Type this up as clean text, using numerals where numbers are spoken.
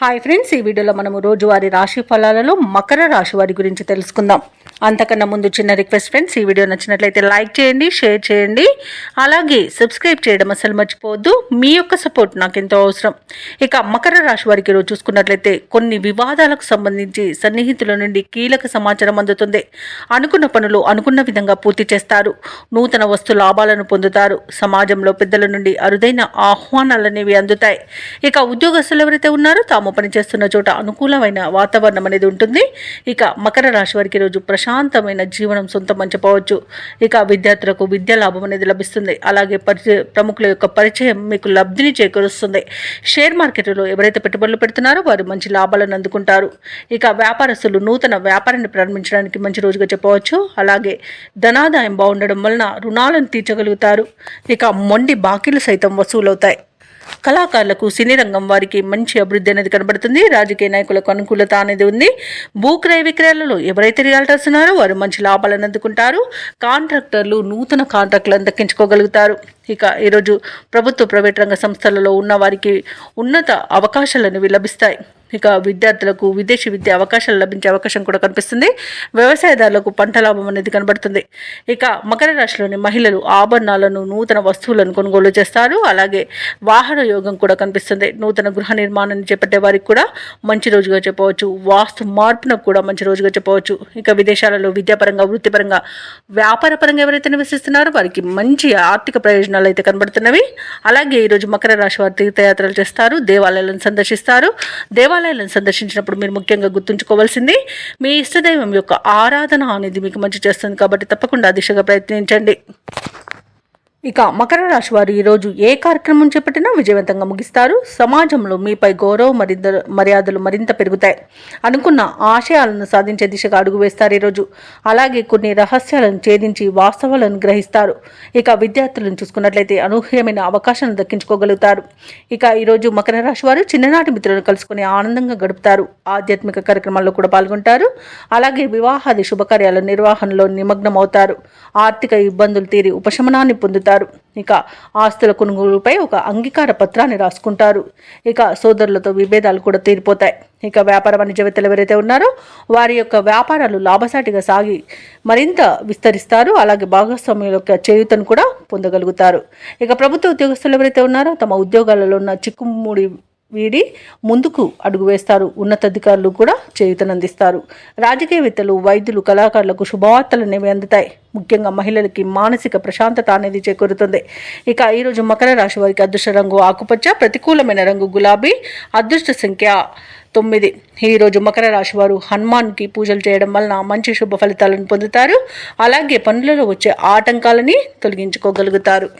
Hi friends, ఈ వీడియోలో మనము రోజువారీ రాశి ఫలాలలో మకర రాశి వారి గురించి తెలుసుకుందాం. అంతకన్నా ముందు చిన్న రిక్వెస్ట్ ఫ్రెండ్స్, ఈ వీడియో నచ్చినట్లయితే లైక్ చేయండి, షేర్ చేయండి, అలాగే సబ్స్క్రైబ్ చేయడం అసలు మర్చిపోవద్దు. మీ యొక్క సపోర్ట్ నాకు ఎంతో అవసరం. ఇక మకర రాశి వారికి రోజు చూసుకున్నట్లయితే కొన్ని వివాదాలకు సంబంధించి సన్నిహితుల నుండి కీలక సమాచారం అందుతుంది. అనుకున్న పనులు అనుకున్న విధంగా పూర్తి చేస్తారు. నూతన వస్తు లాభాలను పొందుతారు. సమాజంలో పెద్దల నుండి అరుదైన ఆహ్వానాలనేవి అందుతాయి. ఇక ఉద్యోగస్తులు ఎవరైతే ఉన్నారో తాము పనిచేస్తున్న చోట అనుకూలమైన వాతావరణం అనేది ఉంటుంది. ఇక మకర రాశి వారికి రోజు ప్రశాంతమైన జీవనం సొంతం అని చెప్పవచ్చు. ఇక విద్యార్థులకు విద్యా లాభం అనేది లభిస్తుంది. అలాగే ప్రముఖుల యొక్క పరిచయం మీకు లబ్ధిని చేకూరుస్తుంది. షేర్ మార్కెట్లో ఎవరైతే పెట్టుబడులు పెడుతున్నారో వారు మంచి లాభాలను అందుకుంటారు. ఇక వ్యాపారస్తులు నూతన వ్యాపారాన్ని ప్రారంభించడానికి మంచి రోజుగా చెప్పవచ్చు. అలాగే ధనాదాయం బాగుండడం వలన రుణాలను తీర్చగలుగుతారు. ఇక మొండి బాకీలు సైతం వసూలవుతాయి. కళాకారులకు సినీ రంగం వారికి మంచి అభివృద్ధి అనేది కనబడుతుంది. రాజకీయ నాయకులకు అనుకూలత అనేది ఉంది. భూక్రయ విక్రయాలలో ఎవరైతే రియాల్టర్స్ ఉన్నారో వారు మంచి లాభాలను అందుకుంటారు. కాంట్రాక్టర్లు నూతన కాంట్రాక్టులను దక్కించుకోగలుగుతారు. ఇక ఈరోజు ప్రభుత్వ ప్రైవేట్ రంగ సంస్థలలో ఉన్న వారికి ఉన్నత అవకాశాలు అనేవి లభిస్తాయి. ఇక విద్యార్థులకు విదేశీ విద్య అవకాశాలు లభించే అవకాశం కూడా కనిపిస్తుంది. వ్యవసాయదారులకు పంట లాభం అనేది కనబడుతుంది. ఇక మకర రాశిలోని మహిళలు ఆభరణాలను నూతన వస్తువులను కొనుగోలు చేస్తారు. అలాగే వాహన యోగం కూడా కనిపిస్తుంది. నూతన గృహ నిర్మాణాన్ని చేపట్టే వారికి కూడా మంచి రోజుగా చెప్పవచ్చు. వాస్తు మార్పునకు కూడా మంచి రోజుగా చెప్పవచ్చు. ఇక విదేశాలలో విద్యాపరంగా వృత్తిపరంగా వ్యాపారపరంగా ఎవరైతే నివసిస్తున్నారో వారికి మంచి ఆర్థిక ప్రయోజనాలు అయితే కనబడుతున్నవి. అలాగే ఈరోజు మకర రాశి వారు తీర్థయాత్రలు చేస్తారు. దేవాలయాలను సందర్శిస్తారు. దేవాలయాలను సందర్శించినప్పుడు మీరు ముఖ్యంగా గుర్తుంచుకోవాల్సింది మీ ఇష్టదైవం యొక్క ఆరాధన అనేది మీకు మంచి చేస్తుంది. కాబట్టి తప్పకుండా దిశగా ప్రయత్నించండి. ఇక మకర రాశి వారు ఈరోజు ఏ కార్యక్రమం చేపట్టినా విజయవంతంగా ముగిస్తారు. సమాజంలో మీపై గౌరవ మర్యాదలు మరింత పెరుగుతాయి. అనుకున్న ఆశయాలను సాధించే దిశగా అడుగు వేస్తారు ఈరోజు. అలాగే కొన్ని రహస్యాలను ఛేదించి వాస్తవాలను గ్రహిస్తారు. ఇక విద్యార్థులను చూసుకున్నట్లయితే అనూహ్యమైన అవకాశాలను దక్కించుకోగలుగుతారు. ఇక ఈరోజు మకర రాశి వారు చిన్ననాటి మిత్రులను కలుసుకుని ఆనందంగా గడుపుతారు. ఆధ్యాత్మిక కార్యక్రమాల్లో కూడా పాల్గొంటారు. అలాగే వివాహాది శుభకార్యాల నిర్వహణలో నిమగ్నం అవుతారు. ఆర్థిక ఇబ్బందులు తీరి ఉపశమనాన్ని పొందుతారు. ఇక ఆస్తుల కొనుగోలుపై ఒక అంగీకార పత్రాన్ని రాసుకుంటారు. ఇక సోదరులతో విభేదాలు కూడా తీరిపోతాయి. ఇక వ్యాపార వాణిజ్యవేత్తలు ఎవరైతే ఉన్నారో వారి యొక్క వ్యాపారాలు లాభసాటిగా సాగి మరింత విస్తరిస్తారు. అలాగే భాగస్వామ్యుల యొక్క చేయూతను కూడా పొందగలుగుతారు. ఇక ప్రభుత్వ ఉద్యోగస్తులు ఎవరైతే ఉన్నారో తమ ఉద్యోగాలలో ఉన్న చిక్కుముడి వీడి ముందుకు అడుగు వేస్తారు. ఉన్నతాధికారులు కూడా చేయూతనందిస్తారు. రాజకీయవేత్తలు, వైద్యులు, కళాకారులకు శుభవార్తలు అనేవి అందుతాయి. ముఖ్యంగా మహిళలకి మానసిక ప్రశాంతత అనేది చేకూరుతుంది. ఇక ఈరోజు మకర రాశి వారికి అదృష్ట రంగు ఆకుపచ్చ, ప్రతికూలమైన రంగు గులాబీ, అదృష్ట సంఖ్య 9. ఈరోజు మకర రాశి వారు హనుమాన్కి పూజలు చేయడం వలన మంచి శుభ ఫలితాలను పొందుతారు. అలాగే పనులలో వచ్చే ఆటంకాలని తొలగించుకోగలుగుతారు.